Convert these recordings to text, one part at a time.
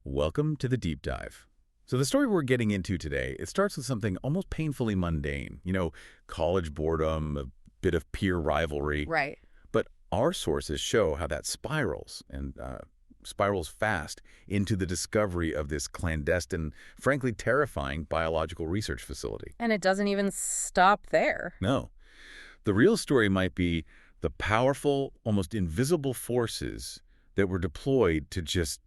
Welcome to the deep dive. So the story we're getting into today, it starts with something almost painfully mundane. College boredom, a bit of peer rivalry. Right. But our sources show how that spirals, and spirals fast, into the discovery of this clandestine, frankly terrifying biological research facility. And it doesn't even stop there. No. The real story might be the powerful, almost invisible forces that were deployed to just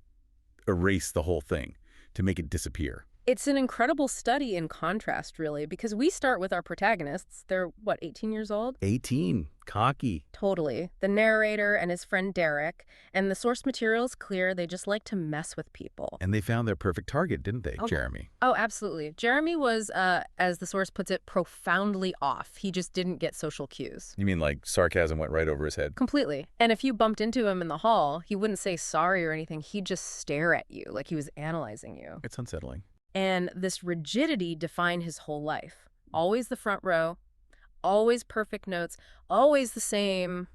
erase the whole thing, to make it disappear. It's an incredible study in contrast, really, because we start with our protagonists. They're, 18 years old? 18. Cocky. Totally. The narrator and his friend Derek. And the source material's clear. They just like to mess with people. And they found their perfect target, didn't they, Oh. Jeremy? Oh, absolutely. Jeremy was, as the source puts it, profoundly off. He just didn't get social cues. You mean like sarcasm went right over his head? Completely. And if you bumped into him in the hall, he wouldn't say sorry or anything. He'd just stare at you like he was analyzing you. It's unsettling. And this rigidity defined his whole life. Always the front row, always perfect notes, always the same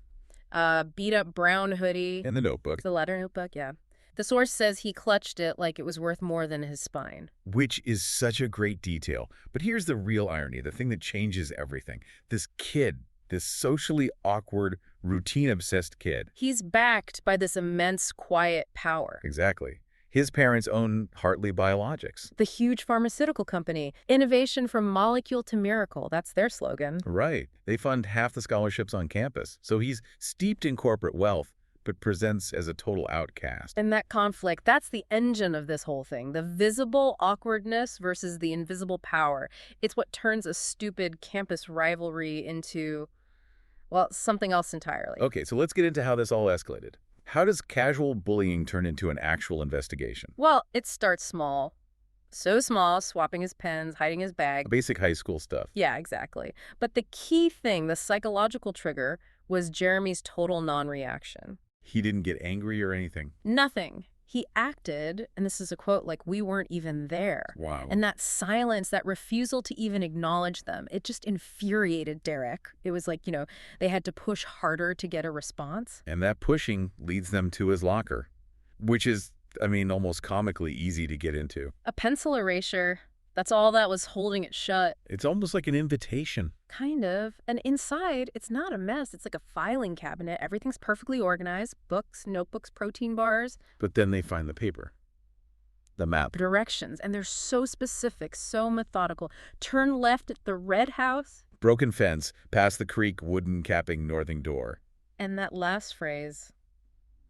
beat-up brown hoodie. And the notebook. The letter notebook, yeah. The source says he clutched it like it was worth more than his spine. Which is such a great detail. But here's the real irony, the thing that changes everything. This kid, this socially awkward, routine-obsessed kid. He's backed by this immense, quiet power. Exactly. His parents own Hartley Biologics. The huge pharmaceutical company. Innovation from molecule to miracle. That's their slogan. Right. They fund half the scholarships on campus. So he's steeped in corporate wealth, but presents as a total outcast. And that conflict, that's the engine of this whole thing. The visible awkwardness versus the invisible power. It's what turns a stupid campus rivalry into, well, something else entirely. Okay, so let's get into how this all escalated. How does casual bullying turn into an actual investigation? Well, it starts small. So small, swapping his pens, hiding his bag. Basic high school stuff. Yeah, exactly. But the key thing, the psychological trigger, was Jeremy's total non-reaction. He didn't get angry or anything. Nothing. He acted, and this is a quote, like we weren't even there. Wow. And that silence, that refusal to even acknowledge them, it just infuriated Derek. It was like, they had to push harder to get a response. And that pushing leads them to his locker, which is, almost comically easy to get into. A pencil erasure, that's all that was holding it shut. It's almost like an invitation. Kind of. And inside, it's not a mess. It's like a filing cabinet. Everything's perfectly organized. Books, notebooks, protein bars. But then they find the paper. The map. Directions. And they're so specific, so methodical. Turn left at the red house. Broken fence, past the creek, wooden capping northern door. And that last phrase,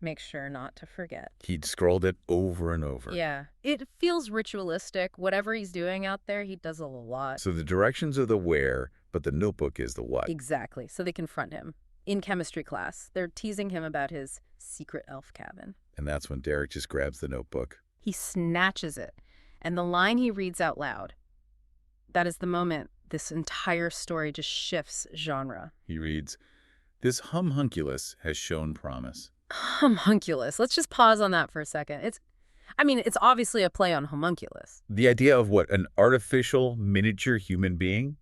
make sure not to forget. He'd scrolled it over and over. Yeah. It feels ritualistic. Whatever he's doing out there, he does a lot. So the directions are the where, but the notebook is the what. Exactly. So they confront him. In chemistry class, they're teasing him about his secret elf cabin. And that's when Derek just grabs the notebook. He snatches it. And the line he reads out loud, that is the moment this entire story just shifts genre. He reads, "This homunculus has shown promise." Homunculus. Let's just pause on that for a second. It's obviously a play on homunculus. The idea of what, an artificial miniature human being?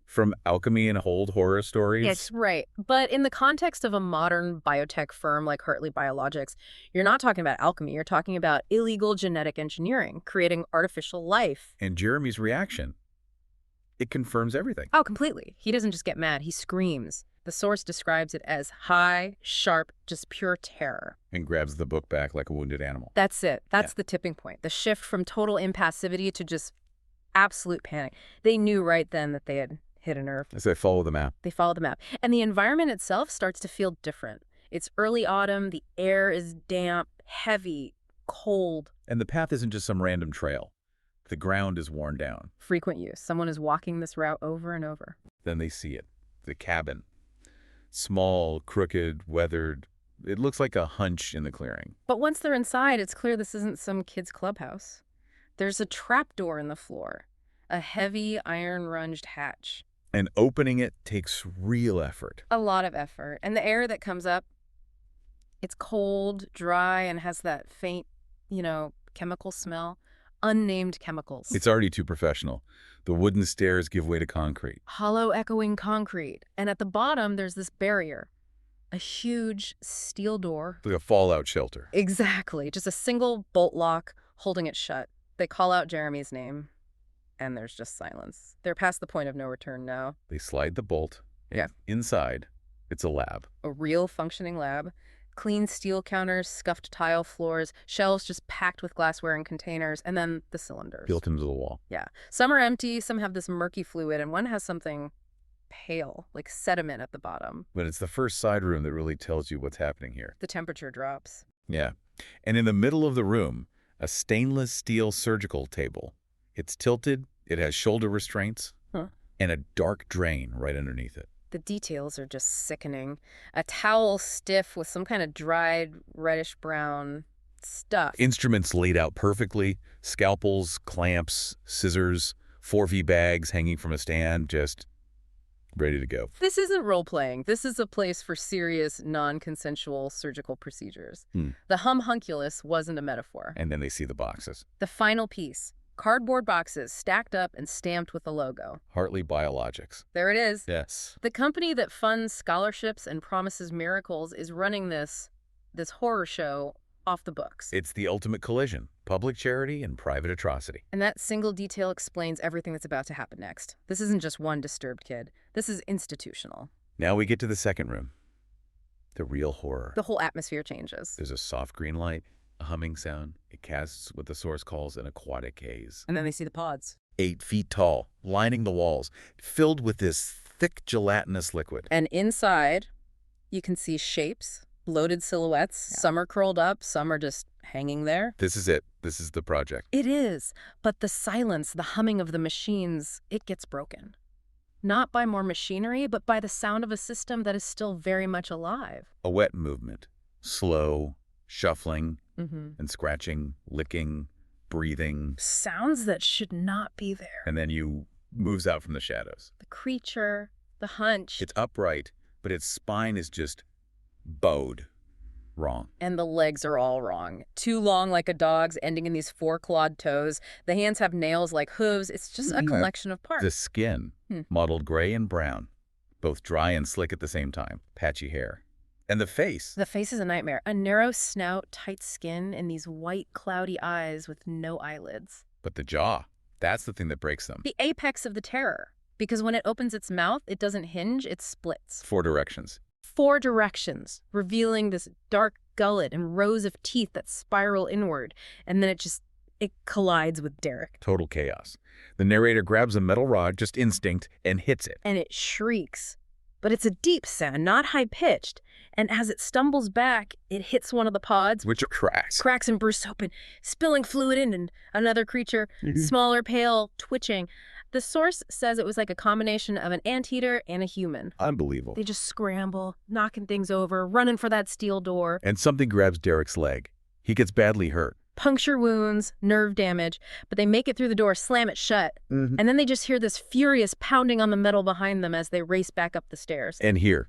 From alchemy and old horror stories? Yes, right. But in the context of a modern biotech firm like Hartley Biologics, you're not talking about alchemy. You're talking about illegal genetic engineering, creating artificial life. And Jeremy's reaction, it confirms everything. Oh, completely. He doesn't just get mad. He screams. The source describes it as high, sharp, just pure terror. And grabs the book back like a wounded animal. That's it. That's the tipping point. The shift from total impassivity to just absolute panic. They knew right then that they had hit a nerve. As they follow the map. They follow the map. And the environment itself starts to feel different. It's early autumn. The air is damp, heavy, cold. And the path isn't just some random trail. The ground is worn down. Frequent use. Someone is walking this route over and over. Then they see it. The cabin. Small, crooked, weathered. It looks like a hunch in the clearing. But once they're inside, it's clear this isn't some kid's clubhouse. There's a trapdoor in the floor. A heavy, iron-runged hatch. And opening it takes real effort. A lot of effort. And the air that comes up, it's cold, dry, and has that faint, chemical smell. Unnamed chemicals. It's already too professional. The wooden stairs give way to concrete. Hollow, echoing concrete. And at the bottom, there's this barrier. A huge steel door. Like a fallout shelter. Exactly. Just a single bolt lock holding it shut. They call out Jeremy's name, and there's just silence. They're past the point of no return now. They slide the bolt. Yeah. Inside, it's a lab. A real functioning lab. Clean steel counters, scuffed tile floors, shelves just packed with glassware and containers, and then the cylinders. Built into the wall. Yeah. Some are empty, some have this murky fluid, and one has something pale, like sediment at the bottom. But it's the first side room that really tells you what's happening here. The temperature drops. Yeah. And in the middle of the room, a stainless steel surgical table. It's tilted, it has shoulder restraints, and a dark drain right underneath it. The details are just sickening. A towel stiff with some kind of dried, reddish-brown stuff. Instruments laid out perfectly, scalpels, clamps, scissors, 4V bags hanging from a stand, just ready to go. This isn't role-playing. This is a place for serious, non-consensual surgical procedures. The homunculus wasn't a metaphor. And then they see the boxes. The final piece. Cardboard boxes stacked up and stamped with the logo. Hartley Biologics. There it is. Yes. The company that funds scholarships and promises miracles is running this horror show off the books. It's the ultimate collision. Public charity and private atrocity. And that single detail explains everything that's about to happen next. This isn't just one disturbed kid. This is institutional. Now we get to the second room. The real horror. The whole atmosphere changes. There's a soft green light, a humming sound. It casts what the source calls an aquatic haze. And then they see the pods. 8 feet tall, lining the walls, filled with this thick gelatinous liquid. And inside, you can see shapes, bloated silhouettes. Yeah. Some are curled up, some are just hanging there. This is it. This is the project. It is. But the silence, the humming of the machines, it gets broken. Not by more machinery, but by the sound of a system that is still very much alive. A wet movement. Slow, shuffling, and scratching, licking, breathing. Sounds that should not be there. And then you moves out from the shadows. The creature, the hunch. It's upright, but its spine is just bowed. Wrong. And the legs are all wrong. Too long like a dog's, ending in these 4-clawed toes. The hands have nails like hooves. It's just a collection of parts. The skin, mottled gray and brown, both dry and slick at the same time. Patchy hair. And the face. The face is a nightmare. A narrow snout, tight skin, and these white, cloudy eyes with no eyelids. But the jaw, that's the thing that breaks them. The apex of the terror. Because when it opens its mouth, it doesn't hinge, it splits. 4 directions. 4 directions, revealing this dark gullet and rows of teeth that spiral inward. And then it collides with Derek. Total chaos. The narrator grabs a metal rod, just instinct, and hits it. And it shrieks. But it's a deep sound, not high-pitched. And as it stumbles back, it hits one of the pods. Which cracks. Cracks and bursts open, spilling fluid in, and another creature, smaller, pale, twitching. The source says it was like a combination of an anteater and a human. Unbelievable. They just scramble, knocking things over, running for that steel door. And something grabs Derek's leg. He gets badly hurt. Puncture wounds, nerve damage, but they make it through the door, slam it shut. And then they just hear this furious pounding on the metal behind them as they race back up the stairs. And here,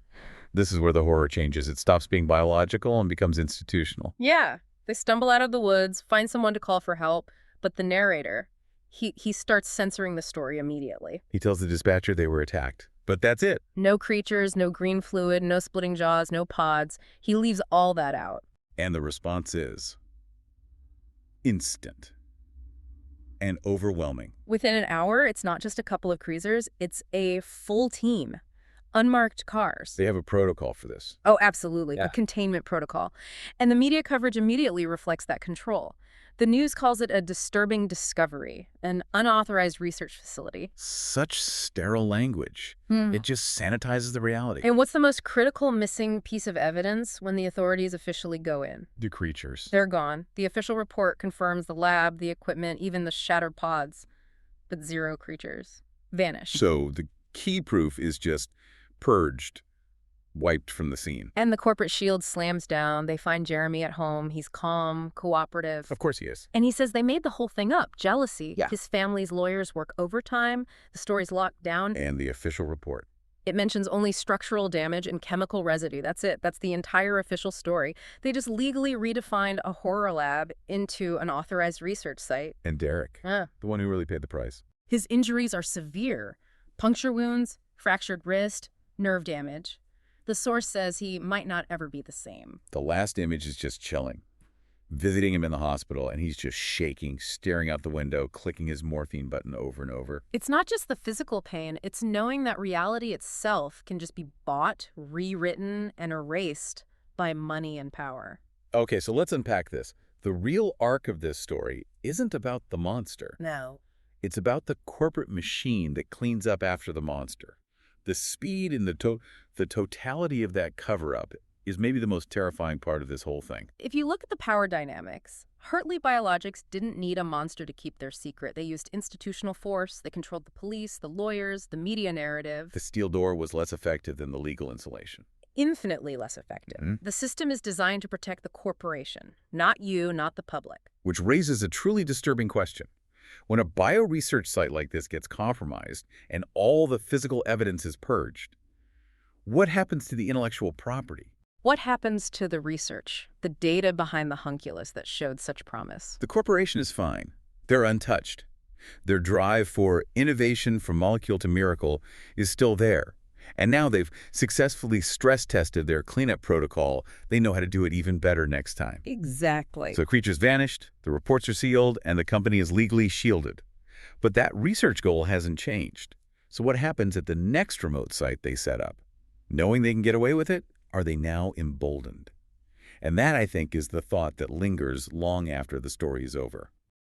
this is where the horror changes. It stops being biological and becomes institutional. Yeah. They stumble out of the woods, find someone to call for help, but the narrator, he starts censoring the story immediately. He tells the dispatcher they were attacked. But that's it. No creatures, no green fluid, no splitting jaws, no pods. He leaves all that out. And the response is instant and overwhelming. Within an hour, it's not just a couple of cruisers, it's a full team. Unmarked cars. They have a protocol for this. Oh, absolutely. Yeah. A containment protocol. And the media coverage immediately reflects that control. The news calls it a disturbing discovery, an unauthorized research facility. Such sterile language. It just sanitizes the reality. And what's the most critical missing piece of evidence when the authorities officially go in? The creatures. They're gone. The official report confirms the lab, the equipment, even the shattered pods. But 0 creatures. Vanished. So the key proof is just purged, wiped from the scene. And the corporate shield slams down. They find Jeremy at home. He's calm, cooperative. Of course he is. And he says they made the whole thing up. Jealousy. Yeah. His family's lawyers work overtime. The story's locked down. And the official report. It mentions only structural damage and chemical residue. That's it. That's the entire official story. They just legally redefined a horror lab into an authorized research site. And Derek, the one who really paid the price. His injuries are severe. Puncture wounds, fractured wrist, nerve damage. The source says he might not ever be the same. The last image is just chilling. visiting him in the hospital, and he's just shaking, staring out the window, clicking his morphine button over and over. It's not just the physical pain, it's knowing that reality itself can just be bought, rewritten, and erased by money and power. Okay, so let's unpack this. The real arc of this story isn't about the monster. No. It's about the corporate machine that cleans up after the monster. The speed and the totality of that cover-up is maybe the most terrifying part of this whole thing. If you look at the power dynamics, Hartley Biologics didn't need a monster to keep their secret. They used institutional force, they controlled the police, the lawyers, the media narrative. The steel door was less effective than the legal insulation. Infinitely less effective. The system is designed to protect the corporation, not you, not the public. Which raises a truly disturbing question. When a bioresearch site like this gets compromised and all the physical evidence is purged, what happens to the intellectual property? What happens to the research, the data behind the hunculus that showed such promise? The corporation is fine. They're untouched. Their drive for innovation from molecule to miracle is still there. And now they've successfully stress-tested their cleanup protocol. They know how to do it even better next time. Exactly. So creatures vanished, the reports are sealed, and the company is legally shielded. But that research goal hasn't changed. So what happens at the next remote site they set up? Knowing they can get away with it, are they now emboldened? And that, I think, is the thought that lingers long after the story is over.